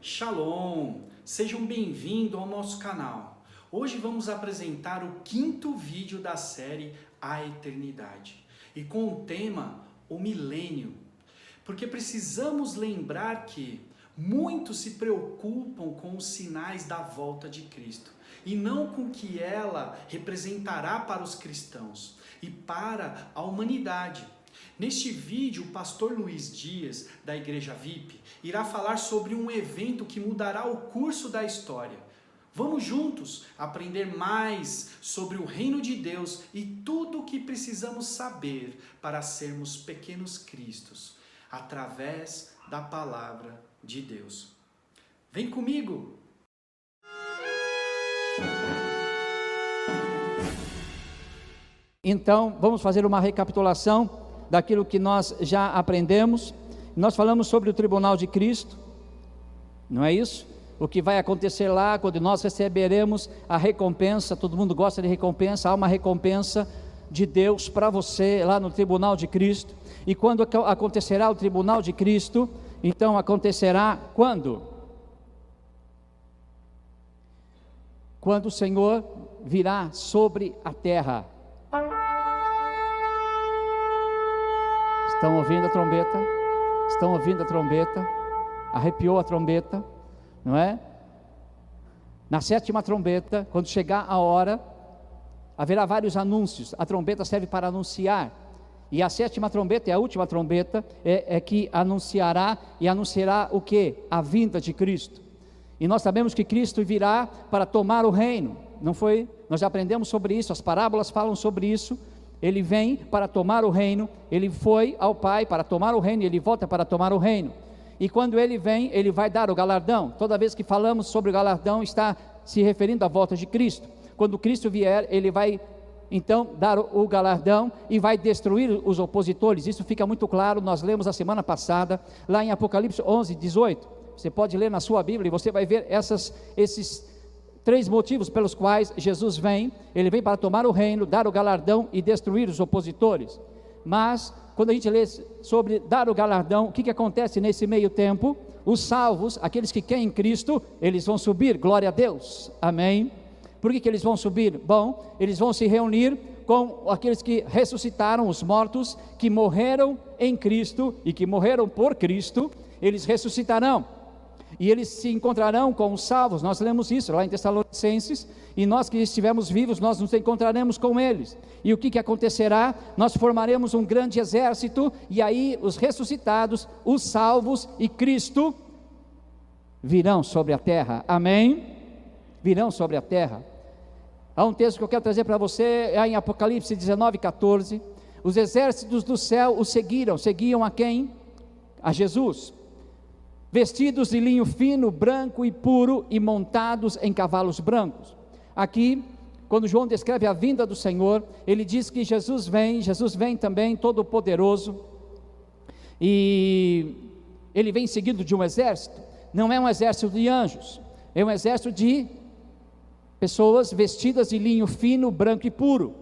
Shalom! Sejam bem-vindos ao nosso canal. Hoje vamos apresentar o 5º vídeo da série A Eternidade e com o tema O Milênio, porque precisamos lembrar que muitos se preocupam com os sinais da volta de Cristo e não com o que ela representará para os cristãos e para a humanidade. Neste vídeo, o pastor Luiz Dias, da Igreja VIP, irá falar sobre um evento que mudará o curso da história. Vamos juntos aprender mais sobre o reino de Deus e tudo o que precisamos saber para sermos pequenos cristos, através da palavra de Deus. Vem comigo! Então, vamos fazer uma recapitulação daquilo que nós já aprendemos. Nós falamos sobre o tribunal de Cristo, não é isso? O que vai acontecer lá quando nós receberemos a recompensa. Todo mundo gosta de recompensa, há uma recompensa de Deus para você lá no tribunal de Cristo. E quando acontecerá o tribunal de Cristo? Então acontecerá quando? Quando o Senhor virá sobre a terra. Estão ouvindo a trombeta? Estão ouvindo a trombeta? Arrepiou a trombeta, não é? Na 7ª trombeta, quando chegar a hora, haverá vários anúncios. A trombeta serve para anunciar. E a 7ª trombeta é a última trombeta, é que anunciará e anunciará o que? A vinda de Cristo. E nós sabemos que Cristo virá para tomar o reino, não foi? Nós já aprendemos sobre isso, as parábolas falam sobre isso. Ele vem para tomar o reino, ele foi ao Pai para tomar o reino, e ele volta para tomar o reino. E quando ele vem, ele vai dar o galardão. Toda vez que falamos sobre o galardão, está se referindo à volta de Cristo. Quando Cristo vier, ele vai então dar o galardão e vai destruir os opositores. Isso fica muito claro, nós lemos a semana passada, lá em Apocalipse 11, 18. Você pode ler na sua Bíblia e você vai ver esses 3 motivos pelos quais Jesus vem. Ele vem para tomar o reino, dar o galardão e destruir os opositores. Mas quando a gente lê sobre dar o galardão, o que acontece nesse meio tempo? Os salvos, aqueles que querem Cristo, eles vão subir, glória a Deus, amém? Por que eles vão subir? Bom, eles vão se reunir com aqueles que ressuscitaram, os mortos, que morreram em Cristo e que morreram por Cristo. Eles ressuscitarão e eles se encontrarão com os salvos. Nós lemos isso lá em Tessalonicenses. E nós que estivermos vivos, nós nos encontraremos com eles. E o que acontecerá? Nós formaremos um grande exército, e aí os ressuscitados, os salvos e Cristo virão sobre a terra, amém? Virão sobre a terra. Há um texto que eu quero trazer para você, é em Apocalipse 19, 14. Os exércitos do céu seguiam a quem? A Jesus, vestidos de linho fino, branco e puro, e montados em cavalos brancos. Aqui, quando João descreve a vinda do Senhor, ele diz que Jesus vem também todo poderoso, e ele vem seguido de um exército. Não é um exército de anjos, é um exército de pessoas vestidas de linho fino, branco e puro.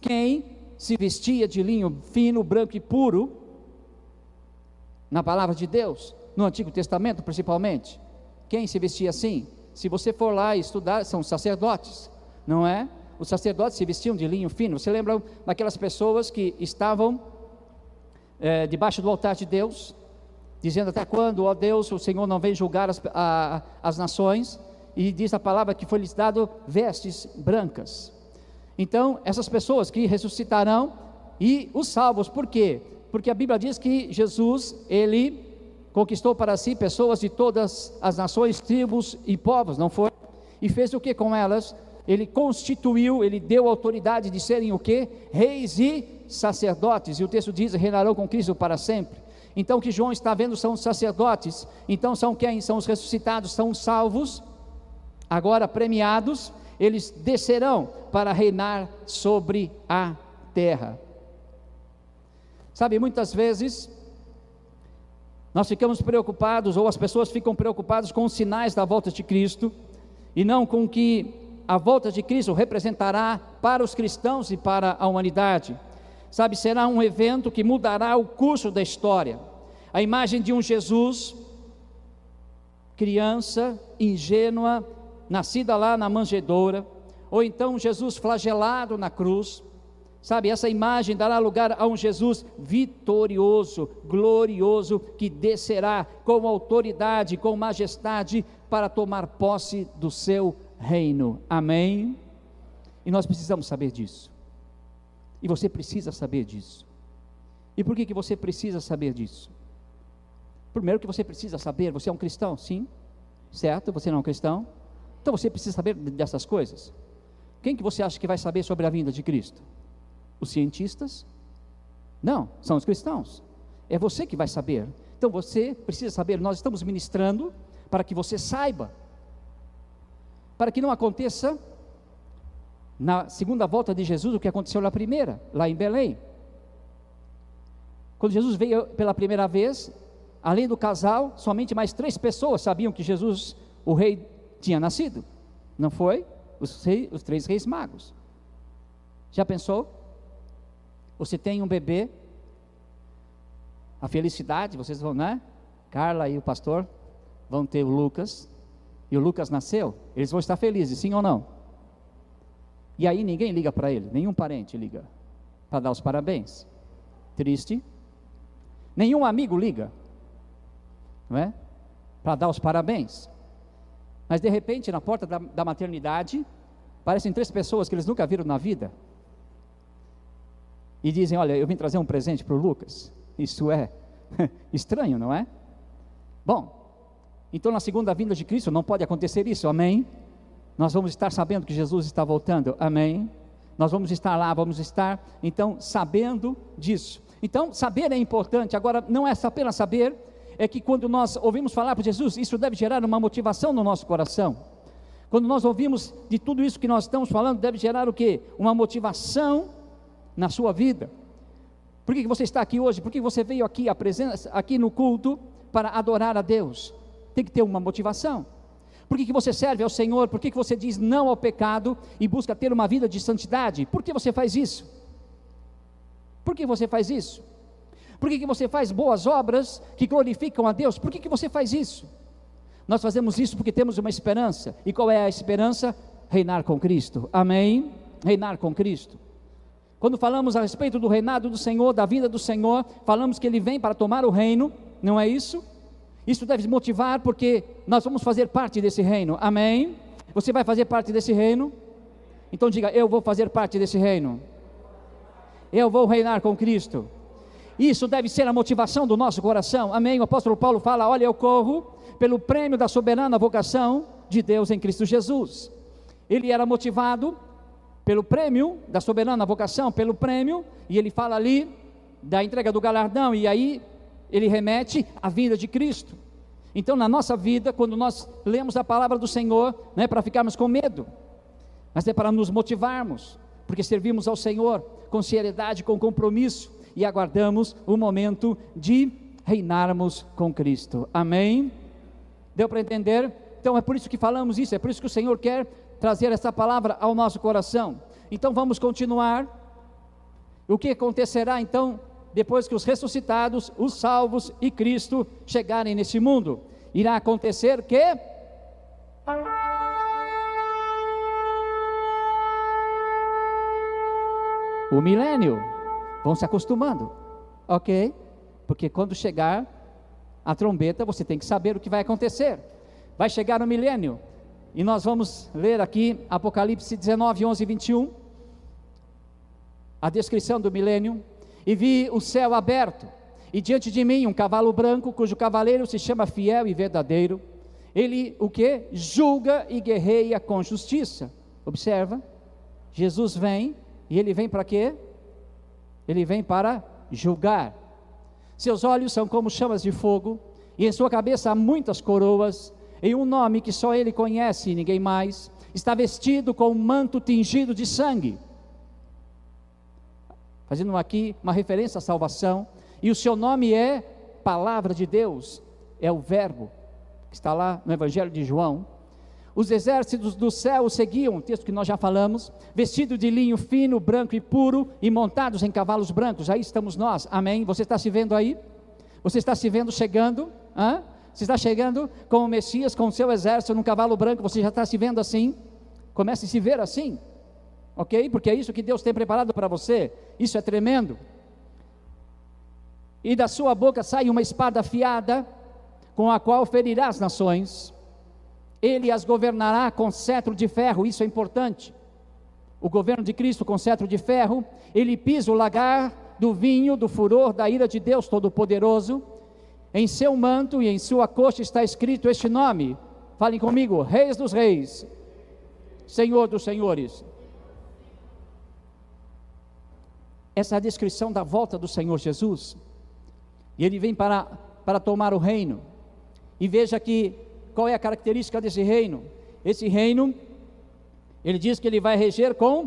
Quem se vestia de linho fino, branco e puro, na palavra de Deus, no Antigo Testamento principalmente, quem se vestia assim? Se você for lá estudar, são os sacerdotes, não é? Os sacerdotes se vestiam de linho fino. Você lembra daquelas pessoas que estavam debaixo do altar de Deus, dizendo: até quando, ó Deus, o Senhor não vem julgar as nações? E diz a palavra que foi lhes dado vestes brancas. Então, essas pessoas que ressuscitarão, e os salvos, por quê? Porque a Bíblia diz que Jesus, ele conquistou para si pessoas de todas as nações, tribos e povos, não foi? E fez o que com elas? Ele constituiu, ele deu autoridade de serem o que? Reis e sacerdotes. E o texto diz: reinarão com Cristo para sempre. Então o que João está vendo são os sacerdotes. Então são quem? São os ressuscitados, são os salvos, agora premiados. Eles descerão para reinar sobre a terra. Sabe, muitas vezes nós ficamos preocupados, ou as pessoas ficam preocupadas com os sinais da volta de Cristo, e não com o que a volta de Cristo representará para os cristãos e para a humanidade. Sabe, será um evento que mudará o curso da história. A imagem de um Jesus criança ingênua, nascida lá na manjedoura, ou então Jesus flagelado na cruz, sabe, essa imagem dará lugar a um Jesus vitorioso, glorioso, que descerá com autoridade, com majestade, para tomar posse do seu reino, amém? E nós precisamos saber disso, e você precisa saber disso. E por que você precisa saber disso? Primeiro que você precisa saber, você é um cristão, sim, certo? Você não é um cristão? Então você precisa saber dessas coisas. Quem que você acha que vai saber sobre a vinda de Cristo? Os cientistas? Não, são os cristãos. É você que vai saber. Então você precisa saber, nós estamos ministrando para que você saiba, para que não aconteça na segunda volta de Jesus o que aconteceu na primeira, lá em Belém. Quando Jesus veio pela primeira vez, além do casal, somente mais 3 pessoas sabiam que Jesus, o rei, tinha nascido. Não foi? Os 3 reis magos. Já pensou? Você tem um bebê, a felicidade, vocês vão, né? Carla e o pastor vão ter o Lucas, e o Lucas nasceu, eles vão estar felizes, sim ou não? E aí ninguém liga para ele, nenhum parente liga, para dar os parabéns. Triste. Nenhum amigo liga, não é? Para dar os parabéns. Mas de repente, na porta da maternidade, aparecem 3 pessoas que eles nunca viram na vida, e dizem: olha, eu vim trazer um presente para o Lucas. Isso é estranho, não é? Bom, então na segunda vinda de Cristo não pode acontecer isso, amém? Nós vamos estar sabendo que Jesus está voltando, amém? Nós vamos estar lá, vamos estar, então, sabendo disso. Então, saber é importante. Agora, não é apenas saber, é que quando nós ouvimos falar por Jesus, isso deve gerar uma motivação no nosso coração. Quando nós ouvimos de tudo isso que nós estamos falando, deve gerar o quê? Uma motivação na sua vida. Por que você está aqui hoje? Por que você veio aqui, aqui no culto, para adorar a Deus? Tem que ter uma motivação. Por que você serve ao Senhor? Por que você diz não ao pecado e busca ter uma vida de santidade? Por que você faz isso? Por que você faz isso? Por que você faz boas obras que glorificam a Deus? Por que você faz isso? Nós fazemos isso porque temos uma esperança. E qual é a esperança? Reinar com Cristo, amém? Reinar com Cristo. Quando falamos a respeito do reinado do Senhor, da vinda do Senhor, falamos que Ele vem para tomar o reino, não é isso? Isso deve motivar, porque nós vamos fazer parte desse reino, amém? Você vai fazer parte desse reino? Então diga: eu vou fazer parte desse reino, eu vou reinar com Cristo. Isso deve ser a motivação do nosso coração, amém? O apóstolo Paulo fala: olha, eu corro pelo prêmio da soberana vocação de Deus em Cristo Jesus. Ele era motivado pelo prêmio da soberana vocação, pelo prêmio, e ele fala ali da entrega do galardão, e aí ele remete à vinda de Cristo. Então na nossa vida, quando nós lemos a palavra do Senhor, não é para ficarmos com medo, mas é para nos motivarmos, porque servimos ao Senhor com seriedade, com compromisso, e aguardamos o momento de reinarmos com Cristo, amém? Deu para entender? Então é por isso que falamos isso, é por isso que o Senhor quer trazer essa palavra ao nosso coração. Então vamos continuar. O que acontecerá então depois que os ressuscitados, os salvos e Cristo chegarem nesse mundo? Irá acontecer que o milênio. Vão se acostumando, ok? Porque quando chegar a trombeta, você tem que saber o que vai acontecer. Vai chegar o milênio. E nós vamos ler aqui Apocalipse 19, 11 e 21, a descrição do milênio. E vi o céu aberto, e diante de mim um cavalo branco, cujo cavaleiro se chama Fiel e Verdadeiro. Ele o que? Julga e guerreia com justiça. Observa, Jesus vem, e ele vem para quê? Ele vem para julgar. Seus olhos são como chamas de fogo, e em sua cabeça há muitas coroas, em um nome que só ele conhece e ninguém mais. Está vestido com um manto tingido de sangue, fazendo aqui uma referência à salvação, e o seu nome é Palavra de Deus, é o verbo, que está lá no Evangelho de João. Os exércitos do céu o seguiam, um texto que nós já falamos, vestido de linho fino, branco e puro, e montados em cavalos brancos. Aí estamos nós, amém? Você está se vendo aí? Você está se vendo chegando? Você está chegando com o Messias, com o seu exército, num cavalo branco, você já está se vendo assim? Comece a se ver assim, ok? Porque é isso que Deus tem preparado para você, isso é tremendo. E da sua boca sai uma espada afiada, com a qual ferirá as nações, ele as governará com cetro de ferro, isso é importante. O governo de Cristo com cetro de ferro, ele pisa o lagar do vinho, do furor, da ira de Deus Todo-Poderoso. Em seu manto e em sua coxa está escrito este nome, falem comigo: Reis dos Reis, Senhor dos Senhores. Essa é a descrição da volta do Senhor Jesus, e ele vem para tomar o reino. E veja que, qual é a característica desse reino? Esse reino, ele diz que ele vai reger com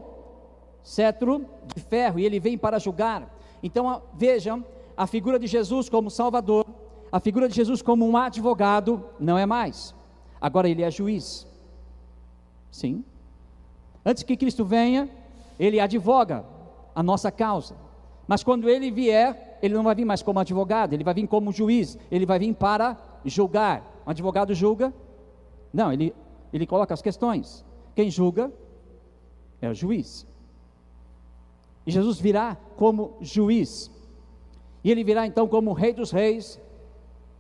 cetro de ferro, e ele vem para julgar. Então vejam, a figura de Jesus como Salvador, a figura de Jesus como um advogado, não é mais, agora ele é juiz. Sim, antes que Cristo venha, ele advoga a nossa causa, mas quando ele vier, ele não vai vir mais como advogado, ele vai vir como juiz, ele vai vir para julgar. Um advogado julga? Não, ele coloca as questões. Quem julga é o juiz. E Jesus virá como juiz, e ele virá então como Rei dos Reis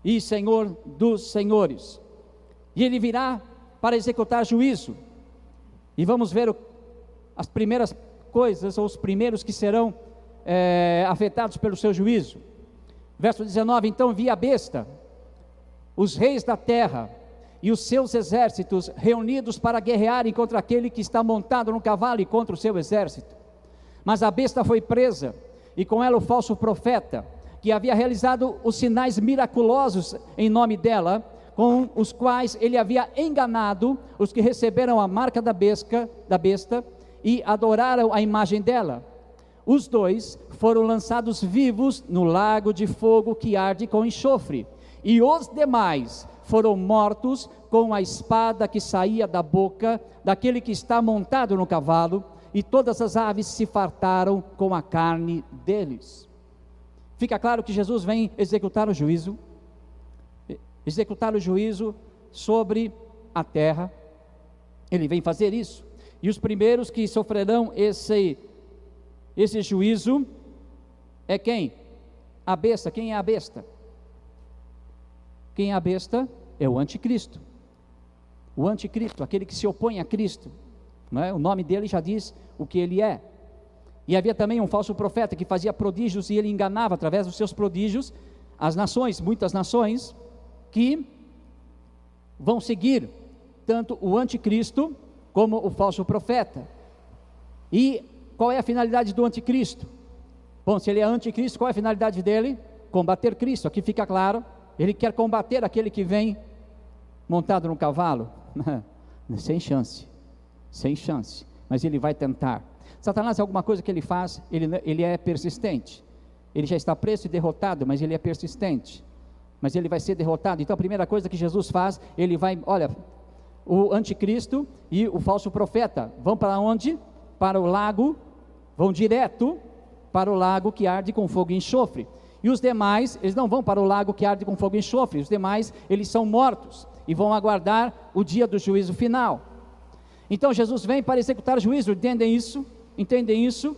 e Senhor dos Senhores, e ele virá para executar juízo. E vamos ver as primeiras coisas, ou os primeiros que serão afetados pelo seu juízo. Verso 19: então vi a besta, os reis da terra e os seus exércitos reunidos para guerrearem contra aquele que está montado no cavalo e contra o seu exército. Mas a besta foi presa, e com ela o falso profeta, que havia realizado os sinais miraculosos em nome dela, com os quais ele havia enganado os que receberam a marca da besta e adoraram a imagem dela. Os dois foram lançados vivos no lago de fogo que arde com enxofre, e os demais foram mortos com a espada que saía da boca daquele que está montado no cavalo, e todas as aves se fartaram com a carne deles. Fica claro que Jesus vem executar o juízo sobre a terra. Ele vem fazer isso, e os primeiros que sofrerão esse juízo é quem? A besta. Quem é a besta? Quem é a besta? É o anticristo. O anticristo, aquele que se opõe a Cristo, não é? O nome dele já diz o que ele é. E havia também um falso profeta que fazia prodígios, e ele enganava através dos seus prodígios as nações, muitas nações que vão seguir tanto o anticristo como o falso profeta. E qual é a finalidade do anticristo? Bom, se ele é anticristo, qual é a finalidade dele? Combater Cristo. Aqui fica claro, ele quer combater aquele que vem montado no cavalo. Sem chance, mas ele vai tentar. Satanás é alguma coisa que ele faz, ele é persistente. Ele já está preso e derrotado, mas ele é persistente, mas ele vai ser derrotado. Então a primeira coisa que Jesus faz, ele vai, olha, o anticristo e o falso profeta vão para onde? Para o lago, vão direto para o lago que arde com fogo e enxofre. E os demais, eles não vão para o lago que arde com fogo e enxofre, os demais, eles são mortos e vão aguardar o dia do juízo final. Então Jesus vem para executar juízo, entendem isso?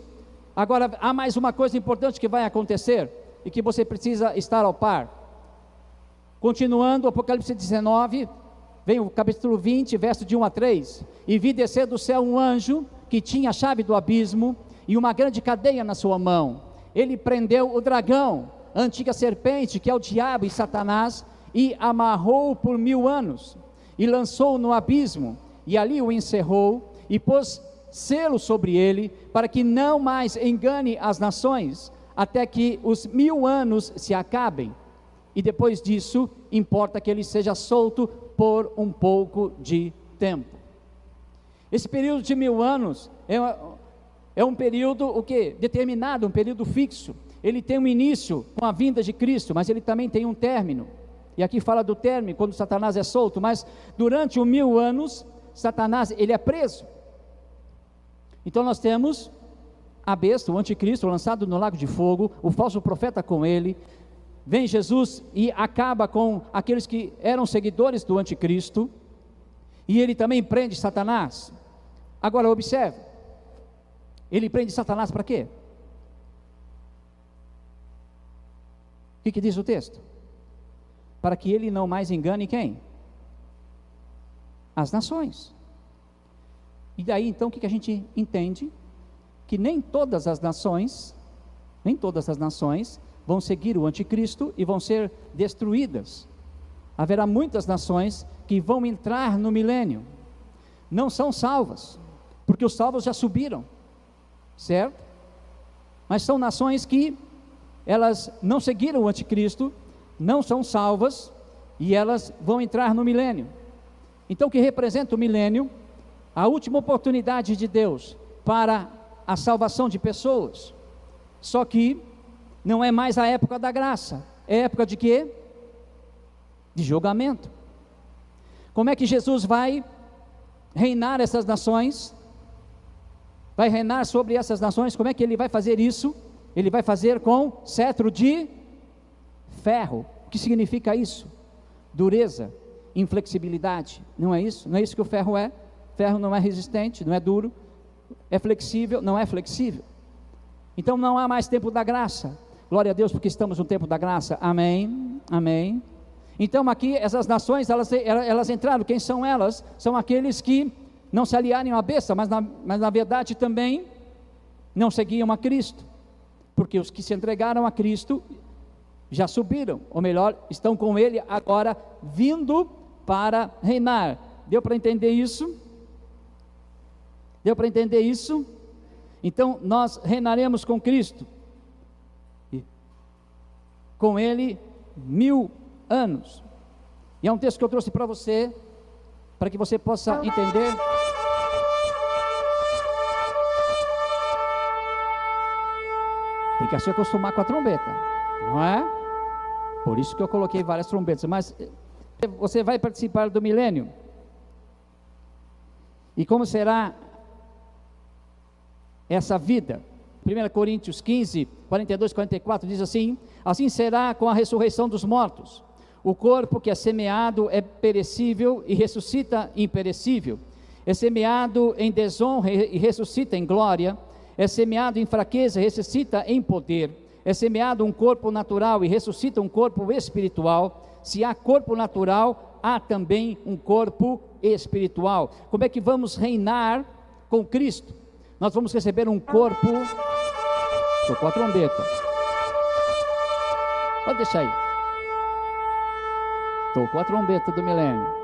Agora há mais uma coisa importante que vai acontecer, e que você precisa estar ao par. Continuando, Apocalipse 19, vem o capítulo 20, verso de 1 a 3, e vi descer do céu um anjo, que tinha a chave do abismo, e uma grande cadeia na sua mão. Ele prendeu o dragão, a antiga serpente, que é o diabo e Satanás, e amarrou-o por 1000 anos, e lançou-o no abismo, e ali o encerrou, e pôs selo sobre ele, para que não mais engane as nações, até que os 1000 anos se acabem, e depois disso, importa que ele seja solto por um pouco de tempo. Esse período de 1000 anos, é um período, determinado, um período fixo. Ele tem um início com a vinda de Cristo, mas ele também tem um término, e aqui fala do término, quando Satanás é solto, mas durante os 1000 anos, Satanás, ele é preso. Então nós temos a besta, o anticristo, lançado no lago de fogo, o falso profeta com ele, vem Jesus e acaba com aqueles que eram seguidores do anticristo, e ele também prende Satanás. Agora observe, ele prende Satanás para quê? O que diz o texto? Para que ele não mais engane quem? As nações. E daí então o que a gente entende? Que nem todas as nações vão seguir o anticristo e vão ser destruídas. Haverá muitas nações que vão entrar no milênio, não são salvas, porque os salvos já subiram, certo? Mas são nações que elas não seguiram o anticristo, não são salvas, e elas vão entrar no milênio. Então o que representa o milênio? A última oportunidade de Deus para a salvação de pessoas. Só que não é mais a época da graça, é época de quê? De julgamento. Como é que Jesus vai reinar essas nações? Vai reinar sobre essas nações? Como é que ele vai fazer isso? Ele vai fazer com cetro de ferro. O que significa isso? Dureza, inflexibilidade, não é isso? Não é isso que o ferro é? Ferro não é resistente, não é duro, é flexível, não é flexível. Então não há mais tempo da graça. Glória a Deus, porque estamos no tempo da graça. Amém, amém. Então aqui essas nações, elas entraram. Quem são elas? São aqueles que não se aliaram à besta, mas na verdade também não seguiam a Cristo, porque os que se entregaram a Cristo já subiram, ou melhor, estão com Ele agora, vindo para reinar. Deu para entender isso? Deu para entender isso? Então nós reinaremos com Cristo, com Ele 1000 anos. E é um texto que eu trouxe para você, para que você possa entender. Tem que se acostumar com a trombeta, não é? Por isso que eu coloquei várias trombetas. Mas você vai participar do milênio. E como será essa vida? 1 Coríntios 15, 42, 44 diz assim: assim será com a ressurreição dos mortos. O corpo que é semeado é perecível e ressuscita imperecível. É semeado em desonra e ressuscita em glória. É semeado em fraqueza e ressuscita em poder. É semeado um corpo natural e ressuscita um corpo espiritual. Se há corpo natural, há também um corpo espiritual. Como é que vamos reinar com Cristo? Nós vamos receber um corpo. Tocou a trombeta. Pode deixar aí. Tocou a trombeta do milênio.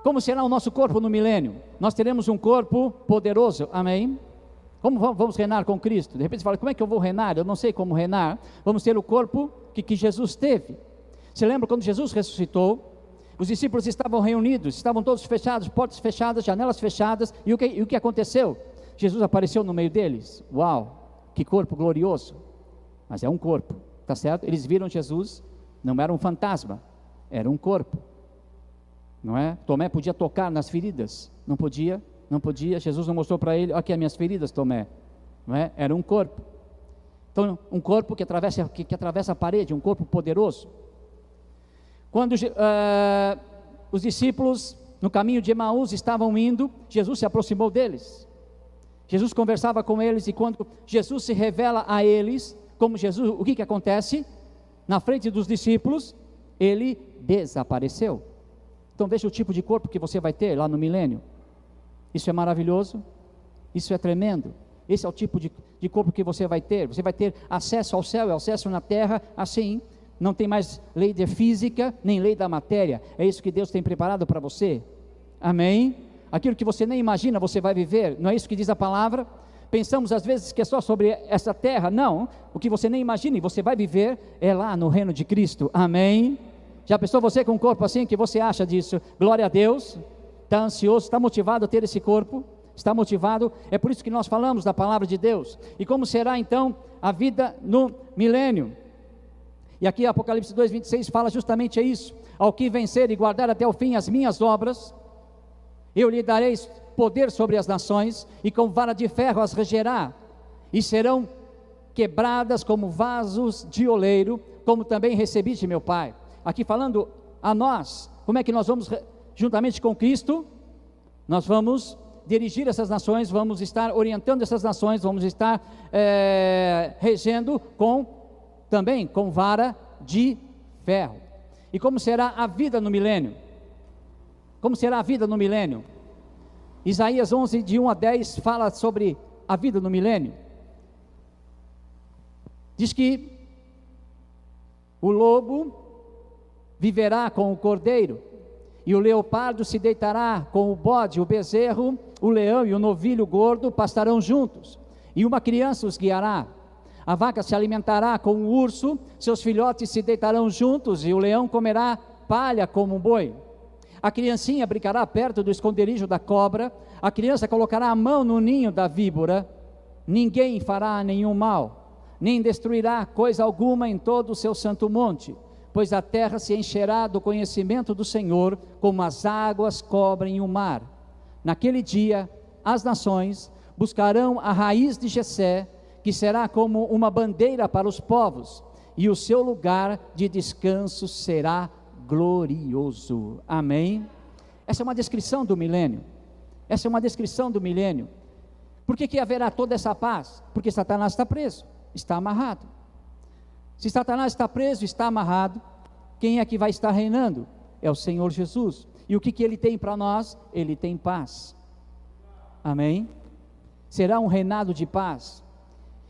Como será o nosso corpo no milênio? Nós teremos um corpo poderoso, amém? Como vamos reinar com Cristo? De repente você fala, como é que eu vou reinar? Eu não sei como reinar. Vamos ter o corpo que Jesus teve. Você lembra quando Jesus ressuscitou? Os discípulos estavam reunidos, estavam todos fechados, portas fechadas, janelas fechadas, e o que aconteceu? Jesus apareceu no meio deles. Uau, que corpo glorioso! Mas é um corpo, tá certo? Eles viram Jesus, não era um fantasma, era um corpo, não é? Tomé podia tocar nas feridas, não podia, Jesus não mostrou para ele, olha aqui as minhas feridas, Tomé, não é? Era um corpo. Então, um corpo que atravessa a parede, um corpo poderoso. Quando os discípulos no caminho de Emaús estavam indo, Jesus se aproximou deles. Jesus conversava com eles, e quando Jesus se revela a eles, como Jesus, o que acontece? Na frente dos discípulos, ele desapareceu. Então veja o tipo de corpo que você vai ter lá no milênio. Isso é maravilhoso, isso é tremendo. Esse é o tipo de corpo que você vai ter acesso ao céu e acesso na terra, assim. Não tem mais lei de física, nem lei da matéria. É isso que Deus tem preparado para você. Amém? Aquilo que você nem imagina, você vai viver. Não é isso que diz a palavra? Pensamos às vezes que é só sobre essa terra. Não, o que você nem imagina e você vai viver é lá no reino de Cristo. Amém? Já pensou você com um corpo assim? O que você acha disso? Glória a Deus. Está ansioso, está motivado a ter esse corpo? Está motivado? É por isso que nós falamos da palavra de Deus. E como será então a vida no milênio? E aqui Apocalipse 2:26 fala justamente isso: ao que vencer e guardar até o fim as minhas obras, eu lhe darei poder sobre as nações, e com vara de ferro as regerá, e serão quebradas como vasos de oleiro, como também recebi de meu Pai. Aqui falando a nós, como é que nós vamos, juntamente com Cristo, nós vamos dirigir essas nações, vamos estar orientando essas nações, vamos estar regendo também com vara de ferro. E como será a vida no milênio? Como será a vida no milênio? Isaías 11, de 1 a 10, fala sobre a vida no milênio. Diz que o lobo viverá com o cordeiro, e o leopardo se deitará com o bode, o bezerro, o leão e o novilho gordo pastarão juntos, e uma criança os guiará. A vaca se alimentará com o urso, seus filhotes se deitarão juntos, e o leão comerá palha como um boi. A criancinha brincará perto do esconderijo da cobra, a criança colocará a mão no ninho da víbora. Ninguém fará nenhum mal, nem destruirá coisa alguma em todo o seu santo monte, pois a terra se encherá do conhecimento do Senhor, como as águas cobrem o mar. Naquele dia, as nações buscarão a raiz de Jessé, que será como uma bandeira para os povos, e o seu lugar de descanso será glorioso. Amém? Essa é uma descrição do milênio. Essa é uma descrição do milênio. Por que haverá toda essa paz? Porque Satanás está preso, está amarrado. Se Satanás está preso, está amarrado, quem é que vai estar reinando? É o Senhor Jesus. E o que ele tem para nós? Ele tem paz. Amém? Será um reinado de paz.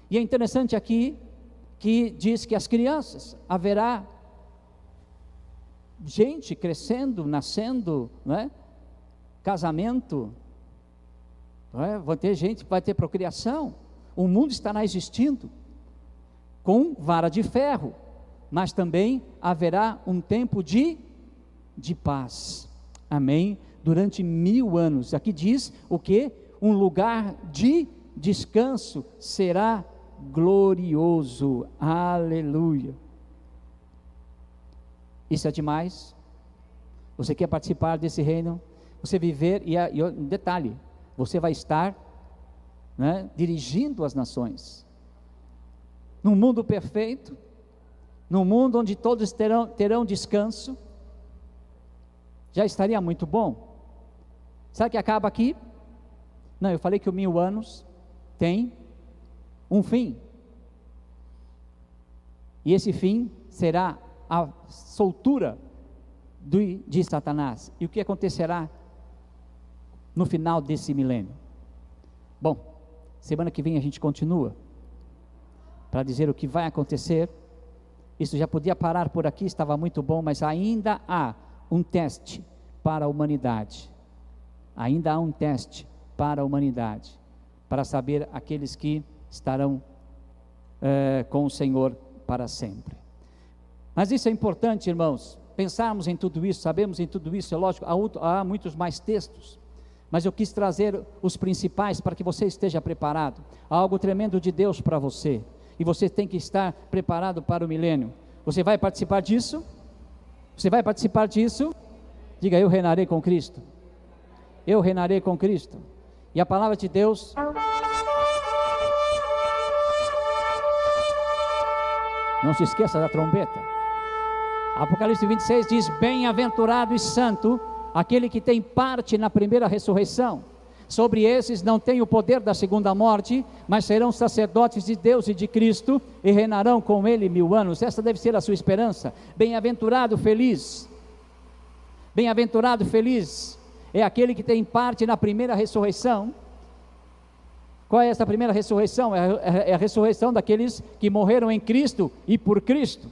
E é interessante aqui, que diz que as crianças, haverá gente crescendo, nascendo, não é? Casamento, não é? Vai ter gente, vai ter procriação, o mundo estará existindo, com vara de ferro, mas também haverá um tempo de paz, amém? Durante 1000 anos, aqui diz o que? Um lugar de descanso será glorioso, aleluia. Isso é demais. Você quer participar desse reino? Você viver, e detalhe, você vai estar, né, dirigindo as nações, num mundo perfeito, num mundo onde todos terão descanso, já estaria muito bom. Sabe que acaba aqui? Não, eu falei que o 1000 anos tem um fim, e esse fim será a soltura de Satanás. E o que acontecerá no final desse milênio? Bom, semana que vem a gente continua para dizer o que vai acontecer. Isso já podia parar por aqui, estava muito bom, mas ainda há um teste para a humanidade. Ainda há um teste para a humanidade, para saber aqueles que estarão com o Senhor para sempre. Mas isso é importante, irmãos, pensarmos em tudo isso, sabemos em tudo isso, é lógico, há muitos mais textos, mas eu quis trazer os principais para que você esteja preparado. Há algo tremendo de Deus para você, e você tem que estar preparado para o milênio. Você vai participar disso? Você vai participar disso? Diga: eu reinarei com Cristo. Eu reinarei com Cristo. E a palavra de Deus não se esqueça da trombeta. Apocalipse 26 diz: bem-aventurado e santo aquele que tem parte na primeira ressurreição. Sobre esses não tem o poder da segunda morte, mas serão sacerdotes de Deus e de Cristo, e reinarão com ele 1000 anos. Essa deve ser a sua esperança. Bem-aventurado, feliz. Bem-aventurado, feliz é aquele que tem parte na primeira ressurreição. Qual é essa primeira ressurreição? É a ressurreição daqueles que morreram em Cristo e por Cristo.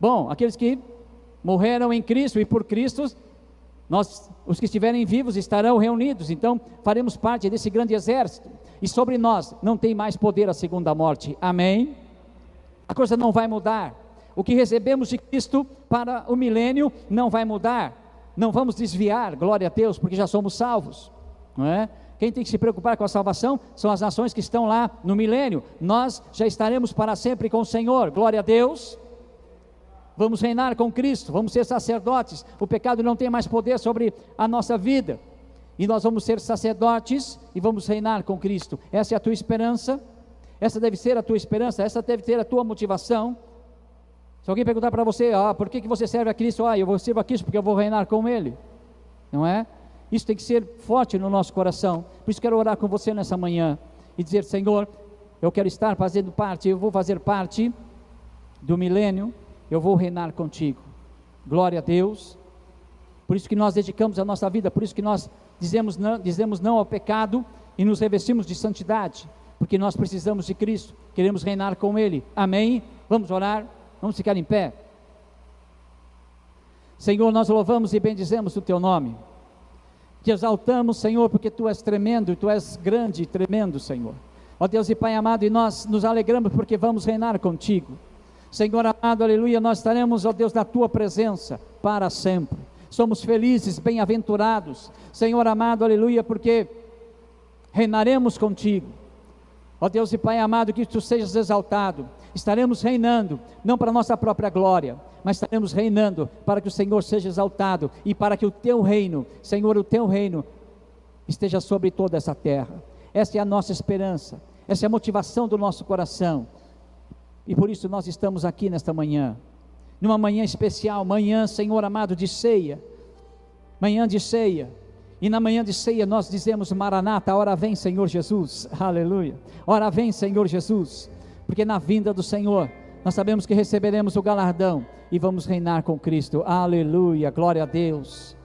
Bom, aqueles que morreram em Cristo e por Cristo, os que estiverem vivos estarão reunidos, então faremos parte desse grande exército, e sobre nós não tem mais poder a segunda morte, amém? A coisa não vai mudar, o que recebemos de Cristo para o milênio não vai mudar, não vamos desviar, glória a Deus, porque já somos salvos, não é? Quem tem que se preocupar com a salvação são as nações que estão lá no milênio. Nós já estaremos para sempre com o Senhor, glória a Deus. Vamos reinar com Cristo, vamos ser sacerdotes. O pecado não tem mais poder sobre a nossa vida, e nós vamos ser sacerdotes e vamos reinar com Cristo. Essa é a tua esperança, essa deve ser a tua esperança, essa deve ser a tua motivação. Se alguém perguntar para você, por que você serve a Cristo? Eu sirvo a Cristo porque eu vou reinar com Ele, não é? Isso tem que ser forte no nosso coração. Por isso quero orar com você nessa manhã e dizer: Senhor, eu quero estar fazendo parte, eu vou fazer parte do milênio, eu vou reinar contigo. Glória a Deus. Por isso que nós dedicamos a nossa vida, por isso que nós dizemos não ao pecado e nos revestimos de santidade, porque nós precisamos de Cristo, queremos reinar com Ele. Amém? Vamos orar, vamos ficar em pé. Senhor, nós louvamos e bendizemos o Teu nome, te exaltamos, Senhor, porque Tu és tremendo, Tu és grande e tremendo, Senhor. Ó Deus e Pai amado, e nós nos alegramos porque vamos reinar contigo. Senhor amado, aleluia, nós estaremos, ó Deus, na Tua presença para sempre. Somos felizes, bem-aventurados, Senhor amado, aleluia, porque reinaremos contigo. Ó Deus e Pai amado, que Tu sejas exaltado. Estaremos reinando, não para a nossa própria glória, mas estaremos reinando para que o Senhor seja exaltado e para que o Teu reino, Senhor, o Teu reino esteja sobre toda essa terra. Essa é a nossa esperança, essa é a motivação do nosso coração, e por isso nós estamos aqui nesta manhã, numa manhã especial, manhã, Senhor amado, de ceia, e na manhã de ceia nós dizemos: Maranata, ora vem Senhor Jesus, aleluia, ora vem Senhor Jesus, porque na vinda do Senhor, nós sabemos que receberemos o galardão, e vamos reinar com Cristo, aleluia, glória a Deus.